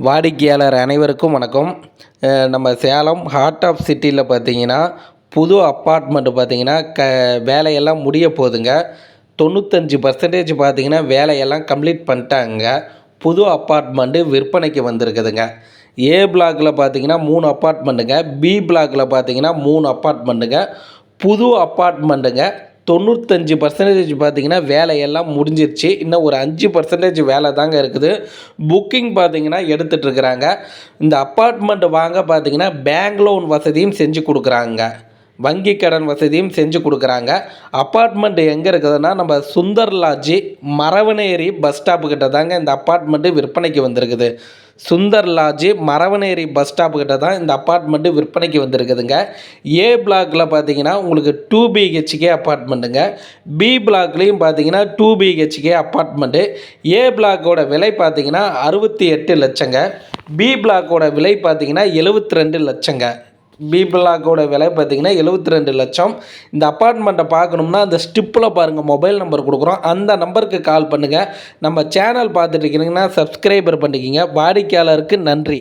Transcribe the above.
வாடிக்கையாளர் அனைவருக்கும் வணக்கம். நம்ம சேலம் ஹார்ட் ஆஃப் சிட்டியில் பார்த்தீங்கன்னா புது அப்பார்ட்மெண்ட்டு பார்த்தீங்கன்னா வேலையெல்லாம் முடிய போகுதுங்க. 95% பார்த்தீங்கன்னா வேலையெல்லாம் கம்ப்ளீட் பண்ணிட்டாங்க. புது அப்பார்ட்மெண்ட்டு விற்பனைக்கு வந்திருக்குதுங்க. ஏ பிளாக்கில் பார்த்தீங்கன்னா 3 அப்பார்ட்மெண்ட்டுங்க, பி பிளாக்கில் பார்த்தீங்கன்னா 3 அப்பார்ட்மெண்ட்டுங்க. புது அப்பார்ட்மெண்ட்டுங்க. 95% பார்த்தீங்கன்னா வேலையெல்லாம் முடிஞ்சிருச்சு. இன்னும் ஒரு 5% வேலை தாங்க இருக்குது. புக்கிங் பார்த்தீங்கன்னா எடுத்துகிட்ருக்குறாங்க. இந்த அப்பார்ட்மெண்ட் வாங்க பார்த்தீங்கன்னா பேங்க் லோன் வசதியும் செஞ்சு கொடுக்குறாங்க. வங்கி கடன் வசதியும் செஞ்சு கொடுக்குறாங்க. அப்பார்ட்மெண்ட் எங்கே இருக்குதுன்னா நம்ம சுந்தர் லாட்ஜி மரவனேரி பஸ் ஸ்டாப்பு கிட்ட தாங்க இந்த அப்பார்ட்மெண்ட்டு விற்பனைக்கு வந்திருக்குது. சுந்தர் லாட்ஜி மரவனேரி பஸ் ஸ்டாப்பு கிட்ட தான் இந்த அப்பார்ட்மெண்ட்டு விற்பனைக்கு வந்திருக்குதுங்க. ஏ பிளாக்கில் பார்த்தீங்கன்னா உங்களுக்கு 2 பிஹெச்கே அப்பார்ட்மெண்ட்டுங்க. பி பிளாக்லேயும் பார்த்தீங்கன்னா 2 பிஹெச்கே அப்பார்ட்மெண்ட்டு. ஏ பிளாக்கோட விலை பார்த்தீங்கன்னா 68 லட்சங்க. பி பிளாக்கோட விலை பார்த்தீங்கன்னா 72 லட்சங்க. பி பிளாக்கோட விலை பார்த்தீங்கன்னா 72 லட்சம். இந்த அப்பார்ட்மெண்ட்டை பார்க்கணும்னா அந்த ஸ்டிப்பில் பாருங்கள், மொபைல் நம்பர் கொடுக்குறோம். அந்த நம்பருக்கு கால் பண்ணுங்கள். நம்ம சேனல் பார்த்துட்டு இருக்கிறீங்கன்னா சப்ஸ்கிரைபர் பண்ணிக்கிங்க. வாடிக்கையாளருக்கு நன்றி.